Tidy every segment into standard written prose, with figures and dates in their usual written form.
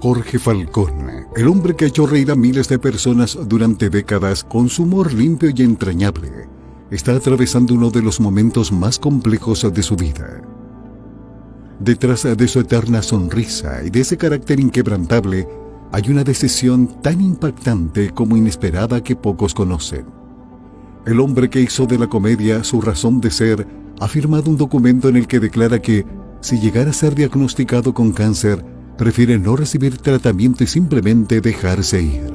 Jorge Falcón, el hombre que ha hecho reír a miles de personas durante décadas con su humor limpio y entrañable, está atravesando uno de los momentos más complejos de su vida. Detrás de su eterna sonrisa y de ese carácter inquebrantable, hay una decisión tan impactante como inesperada que pocos conocen. El hombre que hizo de la comedia su razón de ser ha firmado un documento en el que declara que, si llegara a ser diagnosticado con cáncer, prefiere no recibir tratamiento y simplemente dejarse ir.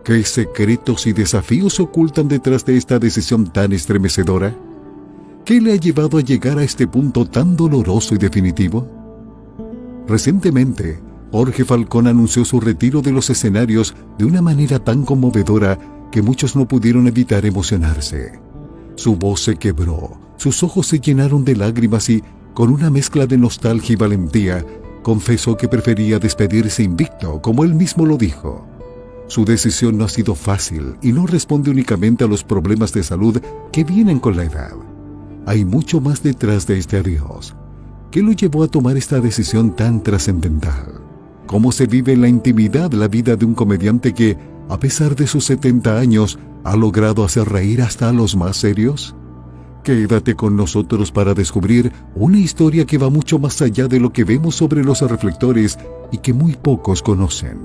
¿Qué secretos y desafíos se ocultan detrás de esta decisión tan estremecedora? ¿Qué le ha llevado a llegar a este punto tan doloroso y definitivo? Recientemente, Jorge Falcón anunció su retiro de los escenarios de una manera tan conmovedora que muchos no pudieron evitar emocionarse. Su voz se quebró, sus ojos se llenaron de lágrimas y, con una mezcla de nostalgia y valentía, confesó que prefería despedirse invicto, como él mismo lo dijo. Su decisión no ha sido fácil y no responde únicamente a los problemas de salud que vienen con la edad. Hay mucho más detrás de este adiós. ¿Qué lo llevó a tomar esta decisión tan trascendental? ¿Cómo se vive en la intimidad la vida de un comediante que, a pesar de sus 70 años, ha logrado hacer reír hasta a los más serios? Quédate con nosotros para descubrir una historia que va mucho más allá de lo que vemos sobre los reflectores y que muy pocos conocen.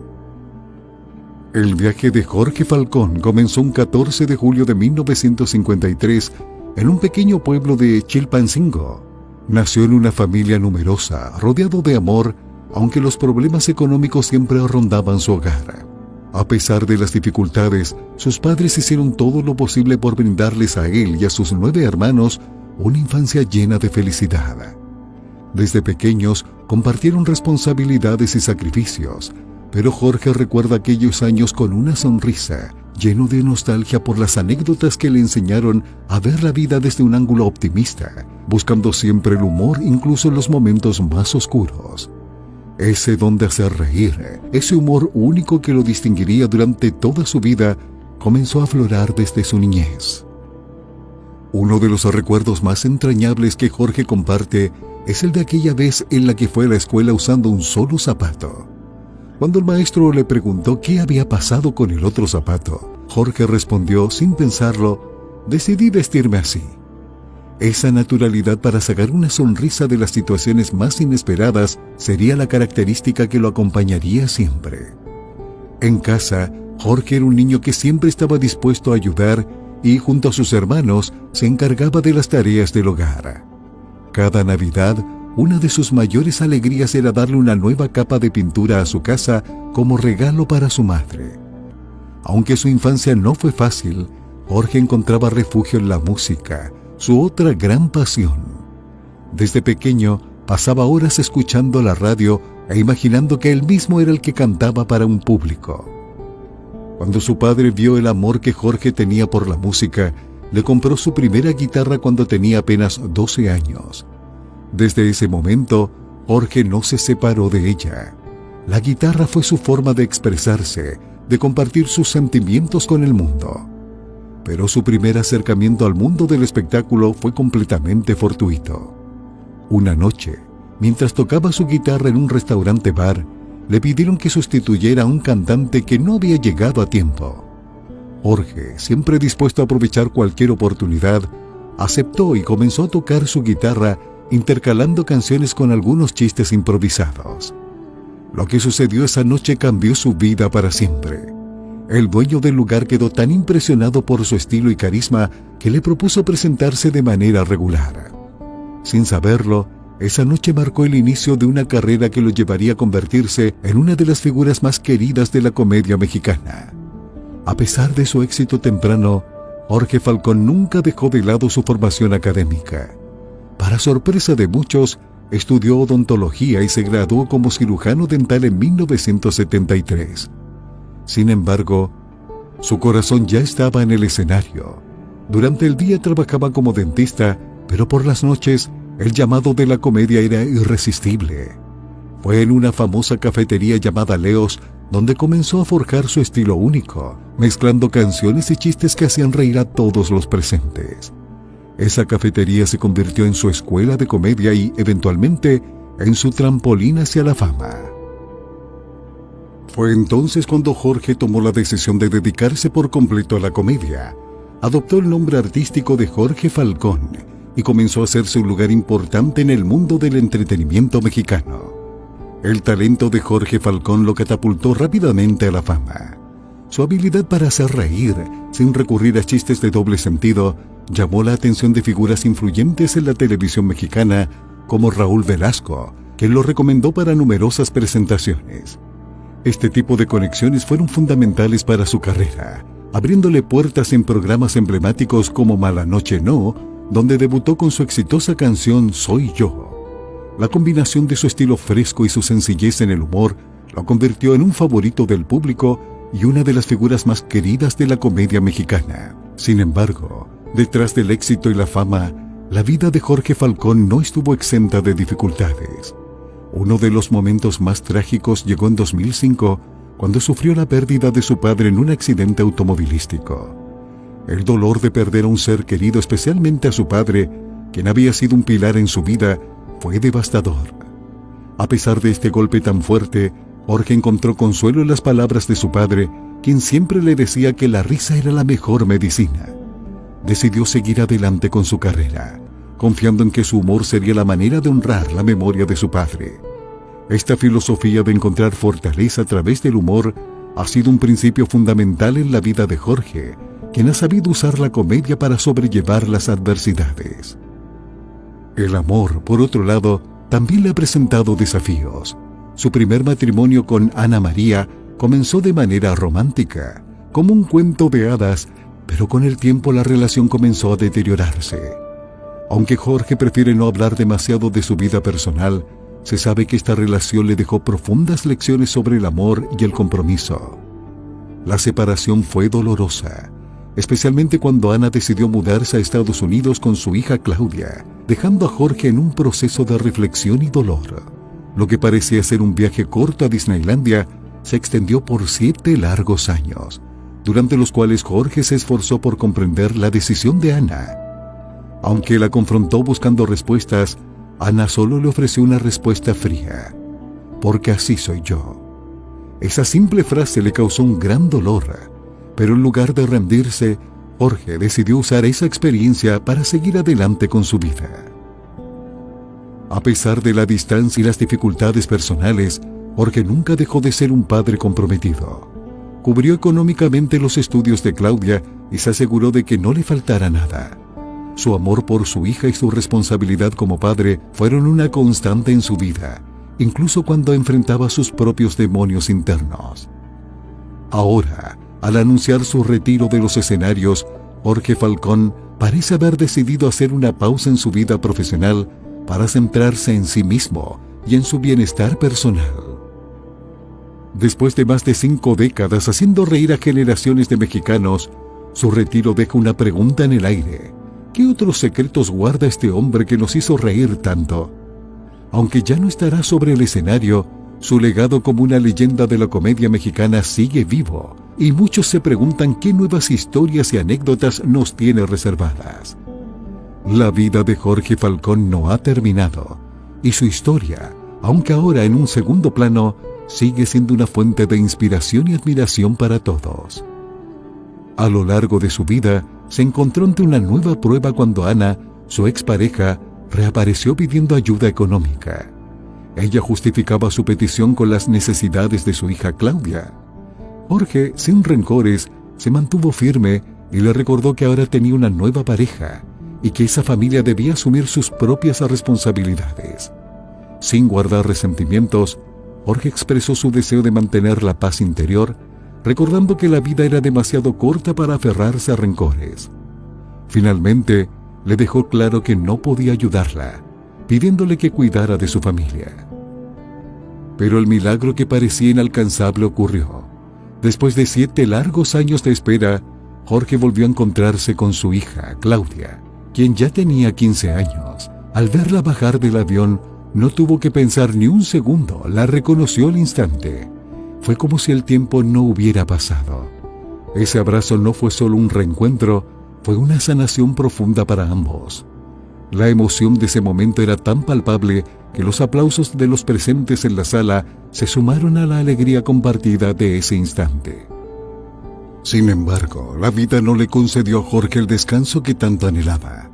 El viaje de Jorge Falcón comenzó un 14 de julio de 1953 en un pequeño pueblo de Chilpancingo. Nació en una familia numerosa, rodeado de amor, aunque los problemas económicos siempre rondaban su hogar. A pesar de las dificultades, sus padres hicieron todo lo posible por brindarles a él y a sus 9 hermanos una infancia llena de felicidad. Desde pequeños compartieron responsabilidades y sacrificios, pero Jorge recuerda aquellos años con una sonrisa, lleno de nostalgia por las anécdotas que le enseñaron a ver la vida desde un ángulo optimista, buscando siempre el humor incluso en los momentos más oscuros. Ese don de hacer reír, ese humor único que lo distinguiría durante toda su vida, comenzó a aflorar desde su niñez. Uno de los recuerdos más entrañables que Jorge comparte es el de aquella vez en la que fue a la escuela usando un solo zapato. Cuando el maestro le preguntó qué había pasado con el otro zapato, Jorge respondió sin pensarlo: decidí vestirme así. Esa naturalidad para sacar una sonrisa de las situaciones más inesperadas sería la característica que lo acompañaría siempre. En casa, Jorge era un niño que siempre estaba dispuesto a ayudar y, junto a sus hermanos, se encargaba de las tareas del hogar. Cada Navidad, una de sus mayores alegrías era darle una nueva capa de pintura a su casa como regalo para su madre. Aunque su infancia no fue fácil, Jorge encontraba refugio en la música, su otra gran pasión. Desde pequeño pasaba horas escuchando la radio e imaginando que él mismo era el que cantaba para un público. Cuando su padre vio el amor que Jorge tenía por la música, le compró su primera guitarra cuando tenía apenas 12 años. Desde ese momento, Jorge no se separó de ella. La guitarra fue su forma de expresarse, de compartir sus sentimientos con el mundo. Pero su primer acercamiento al mundo del espectáculo fue completamente fortuito. Una noche, mientras tocaba su guitarra en un restaurante-bar, le pidieron que sustituyera a un cantante que no había llegado a tiempo. Jorge, siempre dispuesto a aprovechar cualquier oportunidad, aceptó y comenzó a tocar su guitarra, intercalando canciones con algunos chistes improvisados. Lo que sucedió esa noche cambió su vida para siempre. El dueño del lugar quedó tan impresionado por su estilo y carisma que le propuso presentarse de manera regular. Sin saberlo, esa noche marcó el inicio de una carrera que lo llevaría a convertirse en una de las figuras más queridas de la comedia mexicana. A pesar de su éxito temprano, Jorge Falcón nunca dejó de lado su formación académica. Para sorpresa de muchos, estudió odontología y se graduó como cirujano dental en 1973. Sin embargo, su corazón ya estaba en el escenario. Durante el día trabajaba como dentista, pero por las noches el llamado de la comedia era irresistible. Fue en una famosa cafetería llamada Leos donde comenzó a forjar su estilo único, mezclando canciones y chistes que hacían reír a todos los presentes. Esa cafetería se convirtió en su escuela de comedia y, eventualmente, en su trampolín hacia la fama. Fue entonces cuando Jorge tomó la decisión de dedicarse por completo a la comedia. Adoptó el nombre artístico de Jorge Falcón y comenzó a hacerse un lugar importante en el mundo del entretenimiento mexicano. El talento de Jorge Falcón lo catapultó rápidamente a la fama. Su habilidad para hacer reír, sin recurrir a chistes de doble sentido, llamó la atención de figuras influyentes en la televisión mexicana como Raúl Velasco, quien lo recomendó para numerosas presentaciones. Este tipo de conexiones fueron fundamentales para su carrera, abriéndole puertas en programas emblemáticos como Mala Noche No, donde debutó con su exitosa canción Soy Yo. La combinación de su estilo fresco y su sencillez en el humor lo convirtió en un favorito del público y una de las figuras más queridas de la comedia mexicana. Sin embargo, detrás del éxito y la fama, la vida de Jorge Falcón no estuvo exenta de dificultades. Uno de los momentos más trágicos llegó en 2005, cuando sufrió la pérdida de su padre en un accidente automovilístico. El dolor de perder a un ser querido, especialmente a su padre, quien había sido un pilar en su vida, fue devastador. A pesar de este golpe tan fuerte, Jorge encontró consuelo en las palabras de su padre, quien siempre le decía que la risa era la mejor medicina. Decidió seguir adelante con su carrera, confiando en que su humor sería la manera de honrar la memoria de su padre. Esta filosofía de encontrar fortaleza a través del humor ha sido un principio fundamental en la vida de Jorge, quien ha sabido usar la comedia para sobrellevar las adversidades. El amor, por otro lado, también le ha presentado desafíos. Su primer matrimonio con Ana María comenzó de manera romántica, como un cuento de hadas, pero con el tiempo la relación comenzó a deteriorarse. Aunque Jorge prefiere no hablar demasiado de su vida personal, se sabe que esta relación le dejó profundas lecciones sobre el amor y el compromiso. La separación fue dolorosa, especialmente cuando Ana decidió mudarse a Estados Unidos con su hija Claudia, dejando a Jorge en un proceso de reflexión y dolor. Lo que parecía ser un viaje corto a Disneylandia se extendió por 7 largos años, durante los cuales Jorge se esforzó por comprender la decisión de Ana. Aunque la confrontó buscando respuestas, Ana solo le ofreció una respuesta fría: porque así soy yo. Esa simple frase le causó un gran dolor, pero en lugar de rendirse, Jorge decidió usar esa experiencia para seguir adelante con su vida. A pesar de la distancia y las dificultades personales, Jorge nunca dejó de ser un padre comprometido. Cubrió económicamente los estudios de Claudia y se aseguró de que no le faltara nada. Su amor por su hija y su responsabilidad como padre fueron una constante en su vida, incluso cuando enfrentaba sus propios demonios internos. Ahora, al anunciar su retiro de los escenarios, Jorge Falcón parece haber decidido hacer una pausa en su vida profesional para centrarse en sí mismo y en su bienestar personal. Después de más de 5 décadas haciendo reír a generaciones de mexicanos, su retiro deja una pregunta en el aire: ¿qué otros secretos guarda este hombre que nos hizo reír tanto? Aunque ya no estará sobre el escenario, su legado como una leyenda de la comedia mexicana sigue vivo, y muchos se preguntan qué nuevas historias y anécdotas nos tiene reservadas. La vida de Jorge Falcón no ha terminado, y su historia, aunque ahora en un segundo plano, sigue siendo una fuente de inspiración y admiración para todos. A lo largo de su vida, se encontró ante una nueva prueba cuando Ana, su expareja, reapareció pidiendo ayuda económica. Ella justificaba su petición con las necesidades de su hija Claudia. Jorge, sin rencores, se mantuvo firme y le recordó que ahora tenía una nueva pareja y que esa familia debía asumir sus propias responsabilidades. Sin guardar resentimientos, Jorge expresó su deseo de mantener la paz interior, recordando que la vida era demasiado corta para aferrarse a rencores. Finalmente, le dejó claro que no podía ayudarla, pidiéndole que cuidara de su familia. Pero el milagro que parecía inalcanzable ocurrió. Después de 7 largos años de espera, Jorge volvió a encontrarse con su hija, Claudia, quien ya tenía 15 años. Al verla bajar del avión, no tuvo que pensar ni un segundo, la reconoció al instante. Fue como si el tiempo no hubiera pasado. Ese abrazo no fue solo un reencuentro, fue una sanación profunda para ambos. La emoción de ese momento era tan palpable que los aplausos de los presentes en la sala se sumaron a la alegría compartida de ese instante. Sin embargo, la vida no le concedió a Jorge el descanso que tanto anhelaba.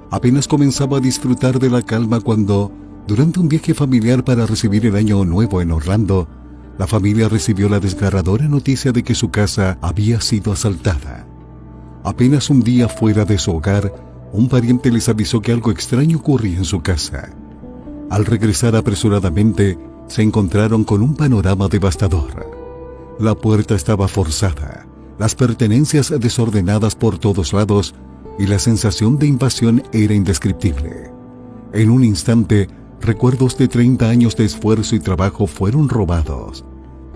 Apenas comenzaba a disfrutar de la calma cuando, durante un viaje familiar para recibir el Año Nuevo en Orlando, la familia recibió la desgarradora noticia de que su casa había sido asaltada. Apenas un día fuera de su hogar, un pariente les avisó que algo extraño ocurría en su casa. Al regresar apresuradamente, se encontraron con un panorama devastador. La puerta estaba forzada, las pertenencias desordenadas por todos lados y la sensación de invasión era indescriptible. En un instante, recuerdos de 30 años de esfuerzo y trabajo fueron robados.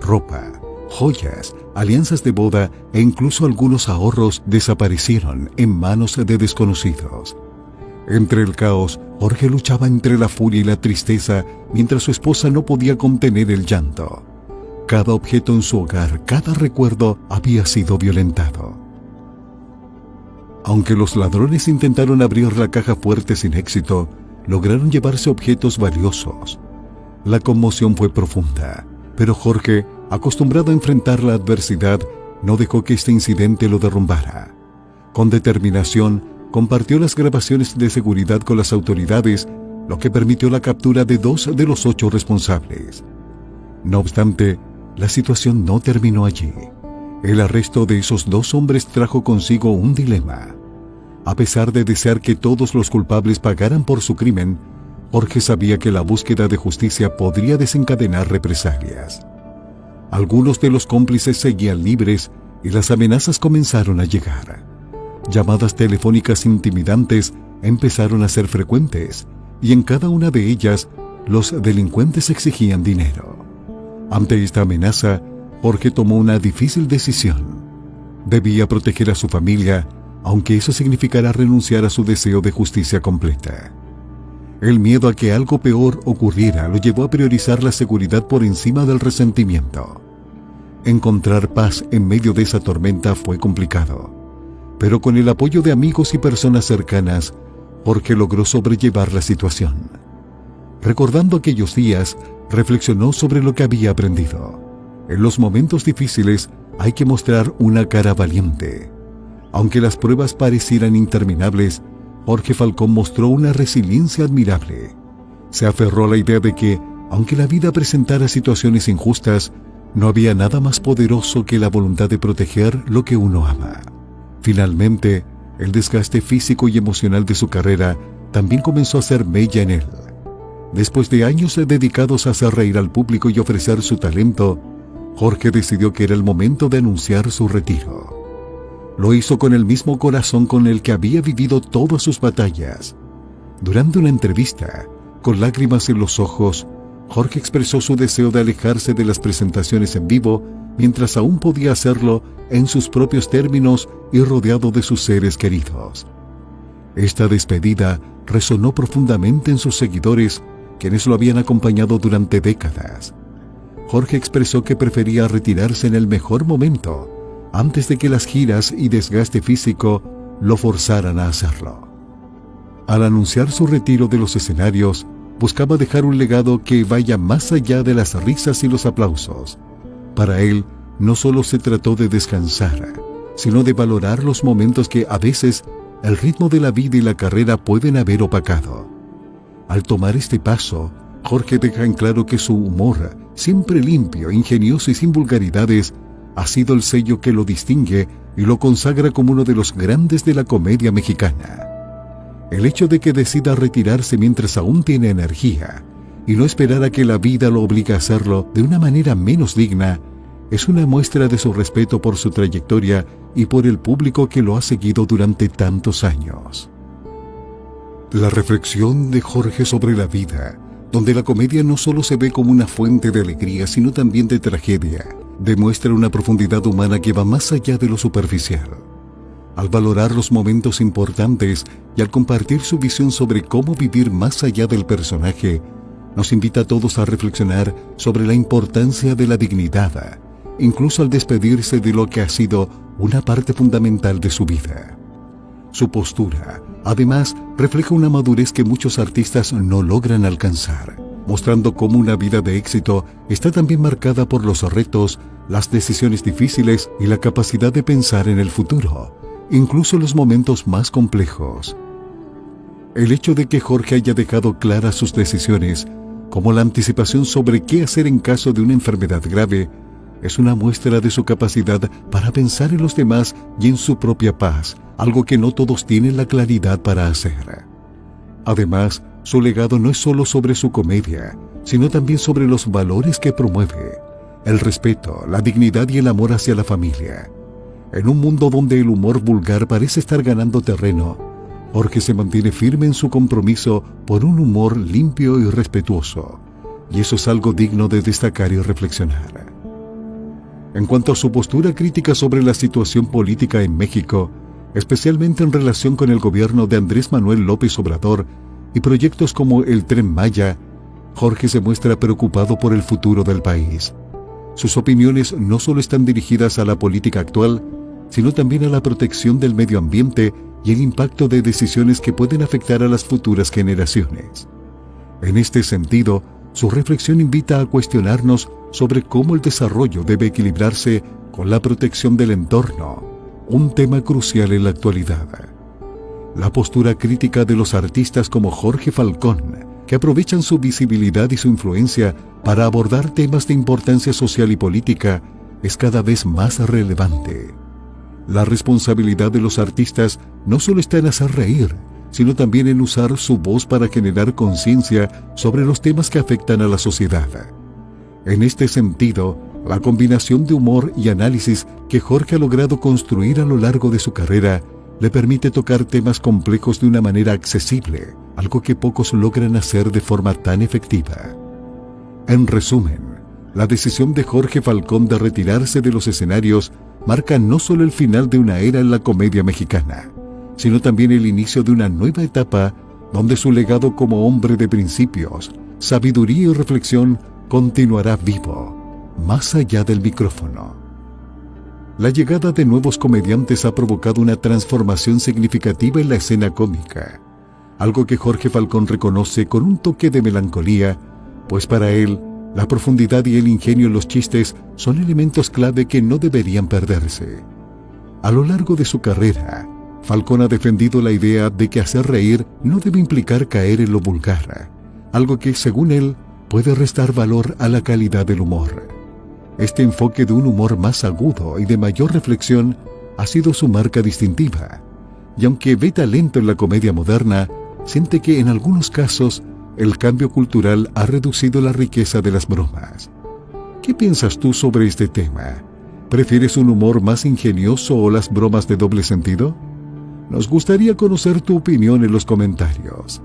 Ropa, joyas, alianzas de boda e incluso algunos ahorros desaparecieron en manos de desconocidos. Entre el caos, Jorge luchaba entre la furia y la tristeza mientras su esposa no podía contener el llanto. Cada objeto en su hogar, cada recuerdo había sido violentado. Aunque los ladrones intentaron abrir la caja fuerte sin éxito, lograron llevarse objetos valiosos. La conmoción fue profunda, pero Jorge, acostumbrado a enfrentar la adversidad, no dejó que este incidente lo derrumbara. Con determinación, compartió las grabaciones de seguridad con las autoridades, lo que permitió la captura de 2 de los 8 responsables. No obstante, la situación no terminó allí. El arresto de esos 2 hombres trajo consigo un dilema. A pesar de desear que todos los culpables pagaran por su crimen, Jorge sabía que la búsqueda de justicia podría desencadenar represalias. Algunos de los cómplices seguían libres y las amenazas comenzaron a llegar. Llamadas telefónicas intimidantes empezaron a ser frecuentes y en cada una de ellas los delincuentes exigían dinero. Ante esta amenaza, Jorge tomó una difícil decisión. Debía proteger a su familia, aunque eso significara renunciar a su deseo de justicia completa. El miedo a que algo peor ocurriera lo llevó a priorizar la seguridad por encima del resentimiento. Encontrar paz en medio de esa tormenta fue complicado, pero con el apoyo de amigos y personas cercanas, Jorge logró sobrellevar la situación. Recordando aquellos días, reflexionó sobre lo que había aprendido. En los momentos difíciles hay que mostrar una cara valiente. Aunque las pruebas parecieran interminables, Jorge Falcón mostró una resiliencia admirable. Se aferró a la idea de que, aunque la vida presentara situaciones injustas, no había nada más poderoso que la voluntad de proteger lo que uno ama. Finalmente, el desgaste físico y emocional de su carrera también comenzó a hacer mella en él. Después de años dedicados a hacer reír al público y ofrecer su talento, Jorge decidió que era el momento de anunciar su retiro. Lo hizo con el mismo corazón con el que había vivido todas sus batallas. Durante una entrevista, con lágrimas en los ojos, Jorge expresó su deseo de alejarse de las presentaciones en vivo mientras aún podía hacerlo en sus propios términos y rodeado de sus seres queridos. Esta despedida resonó profundamente en sus seguidores, quienes lo habían acompañado durante décadas. Jorge expresó que prefería retirarse en el mejor momento, antes de que las giras y desgaste físico lo forzaran a hacerlo. Al anunciar su retiro de los escenarios, buscaba dejar un legado que vaya más allá de las risas y los aplausos. Para él, no solo se trató de descansar, sino de valorar los momentos que a veces el ritmo de la vida y la carrera pueden haber opacado. Al tomar este paso, Jorge deja en claro que su humor, siempre limpio, ingenioso y sin vulgaridades, ha sido el sello que lo distingue y lo consagra como uno de los grandes de la comedia mexicana. El hecho de que decida retirarse mientras aún tiene energía y no esperar a que la vida lo obligue a hacerlo de una manera menos digna, es una muestra de su respeto por su trayectoria y por el público que lo ha seguido durante tantos años. La reflexión de Jorge sobre la vida, donde la comedia no solo se ve como una fuente de alegría, sino también de tragedia, demuestra una profundidad humana que va más allá de lo superficial. Al valorar los momentos importantes y al compartir su visión sobre cómo vivir más allá del personaje, nos invita a todos a reflexionar sobre la importancia de la dignidad, incluso al despedirse de lo que ha sido una parte fundamental de su vida. Su postura, Además, refleja una madurez que muchos artistas no logran alcanzar, mostrando cómo una vida de éxito está también marcada por los retos, las decisiones difíciles y la capacidad de pensar en el futuro, incluso en los momentos más complejos. El hecho de que Jorge haya dejado claras sus decisiones, como la anticipación sobre qué hacer en caso de una enfermedad grave, es una muestra de su capacidad para pensar en los demás y en su propia paz, algo que no todos tienen la claridad para hacer. Además, su legado no es solo sobre su comedia, sino también sobre los valores que promueve: el respeto, la dignidad y el amor hacia la familia. En un mundo donde el humor vulgar parece estar ganando terreno, Jorge se mantiene firme en su compromiso por un humor limpio y respetuoso, y eso es algo digno de destacar y reflexionar. En cuanto a su postura crítica sobre la situación política en México, especialmente en relación con el gobierno de Andrés Manuel López Obrador y proyectos como el Tren Maya, Jorge se muestra preocupado por el futuro del país. Sus opiniones no solo están dirigidas a la política actual, sino también a la protección del medio ambiente y el impacto de decisiones que pueden afectar a las futuras generaciones. En este sentido, su reflexión invita a cuestionarnos sobre cómo el desarrollo debe equilibrarse con la protección del entorno, un tema crucial en la actualidad. La postura crítica de los artistas como Jorge Falcón, que aprovechan su visibilidad y su influencia para abordar temas de importancia social y política, es cada vez más relevante. La responsabilidad de los artistas no solo está en hacer reír, sino también en usar su voz para generar conciencia sobre los temas que afectan a la sociedad. En este sentido, la combinación de humor y análisis que Jorge ha logrado construir a lo largo de su carrera le permite tocar temas complejos de una manera accesible, algo que pocos logran hacer de forma tan efectiva. En resumen, la decisión de Jorge Falcón de retirarse de los escenarios marca no solo el final de una era en la comedia mexicana, sino también el inicio de una nueva etapa donde su legado como hombre de principios, sabiduría y reflexión continuará vivo, más allá del micrófono. La llegada de nuevos comediantes ha provocado una transformación significativa en la escena cómica, algo que Jorge Falcón reconoce con un toque de melancolía, pues para él, la profundidad y el ingenio en los chistes son elementos clave que no deberían perderse. A lo largo de su carrera, Falcón ha defendido la idea de que hacer reír no debe implicar caer en lo vulgar, algo que, según él, puede restar valor a la calidad del humor. Este enfoque de un humor más agudo y de mayor reflexión ha sido su marca distintiva, y aunque ve talento en la comedia moderna, siente que en algunos casos el cambio cultural ha reducido la riqueza de las bromas. ¿Qué piensas tú sobre este tema? ¿Prefieres un humor más ingenioso o las bromas de doble sentido? Nos gustaría conocer tu opinión en los comentarios.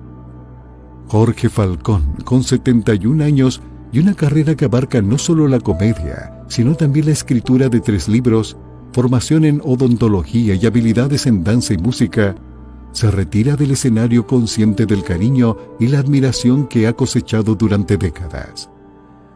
Jorge Falcón, con 71 años y una carrera que abarca no solo la comedia, sino también la escritura de 3 libros, formación en odontología y habilidades en danza y música, se retira del escenario consciente del cariño y la admiración que ha cosechado durante décadas.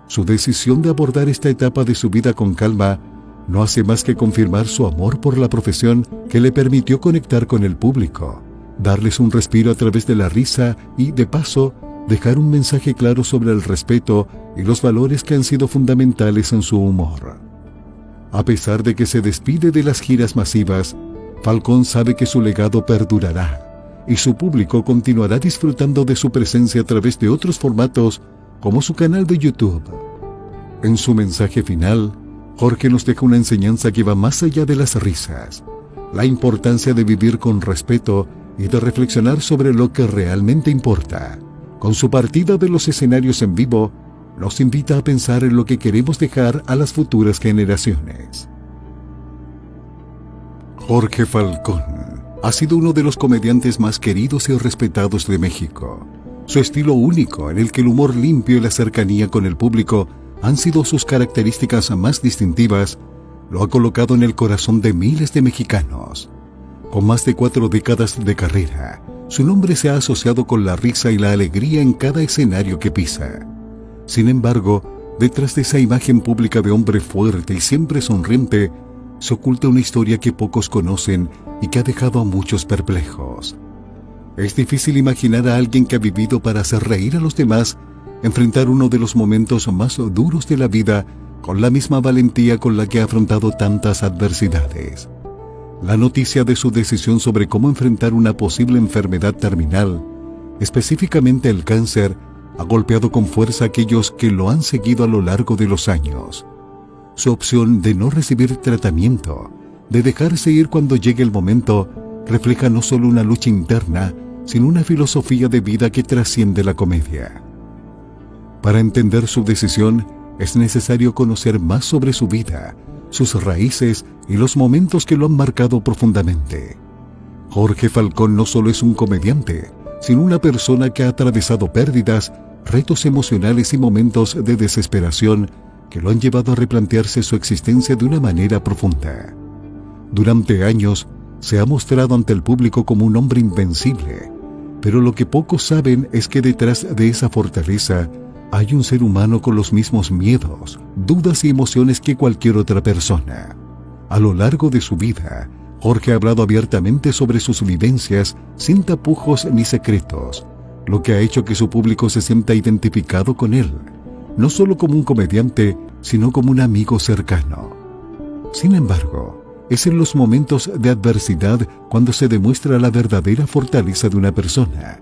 Su decisión de abordar esta etapa de su vida con calma no hace más que confirmar su amor por la profesión que le permitió conectar con el público, darles un respiro a través de la risa y, de paso, dejar un mensaje claro sobre el respeto y los valores que han sido fundamentales en su humor. A pesar de que se despide de las giras masivas, Falcón sabe que su legado perdurará y su público continuará disfrutando de su presencia a través de otros formatos como su canal de YouTube. En su mensaje final, Jorge nos deja una enseñanza que va más allá de las risas, la importancia de vivir con respeto y de reflexionar sobre lo que realmente importa. Con su partida de los escenarios en vivo, nos invita a pensar en lo que queremos dejar a las futuras generaciones. Jorge Falcón ha sido uno de los comediantes más queridos y respetados de México. Su estilo único, en el que el humor limpio y la cercanía con el público han sido sus características más distintivas, lo ha colocado en el corazón de miles de mexicanos. Con más de 4 décadas de carrera, su nombre se ha asociado con la risa y la alegría en cada escenario que pisa. Sin embargo, detrás de esa imagen pública de hombre fuerte y siempre sonriente, se oculta una historia que pocos conocen y que ha dejado a muchos perplejos. Es difícil imaginar a alguien que ha vivido para hacer reír a los demás enfrentar uno de los momentos más duros de la vida con la misma valentía con la que ha afrontado tantas adversidades. La noticia de su decisión sobre cómo enfrentar una posible enfermedad terminal, específicamente el cáncer, ha golpeado con fuerza a aquellos que lo han seguido a lo largo de los años. Su opción de no recibir tratamiento, de dejarse ir cuando llegue el momento, refleja no solo una lucha interna, sino una filosofía de vida que trasciende la comedia. Para entender su decisión, es necesario conocer más sobre su vida, sus raíces y los momentos que lo han marcado profundamente. Jorge Falcón no solo es un comediante, sino una persona que ha atravesado pérdidas, retos emocionales y momentos de desesperación que lo han llevado a replantearse su existencia de una manera profunda. Durante años, se ha mostrado ante el público como un hombre invencible, pero lo que pocos saben es que detrás de esa fortaleza hay un ser humano con los mismos miedos, dudas y emociones que cualquier otra persona. A lo largo de su vida, Jorge ha hablado abiertamente sobre sus vivencias, sin tapujos ni secretos, lo que ha hecho que su público se sienta identificado con él, no solo como un comediante, sino como un amigo cercano. Sin embargo, es en los momentos de adversidad cuando se demuestra la verdadera fortaleza de una persona,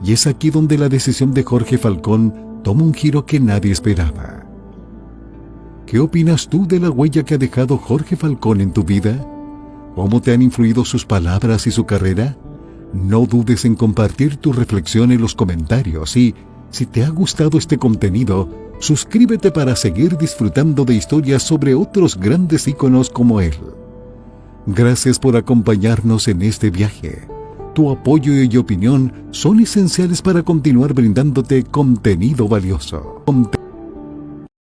y es aquí donde la decisión de Jorge Falcón toma un giro que nadie esperaba. ¿Qué opinas tú de la huella que ha dejado Jorge Falcón en tu vida? ¿Cómo te han influido sus palabras y su carrera? No dudes en compartir tu reflexión en los comentarios y, si te ha gustado este contenido, suscríbete para seguir disfrutando de historias sobre otros grandes íconos como él. Gracias por acompañarnos en este viaje. Tu apoyo y opinión son esenciales para continuar brindándote contenido valioso.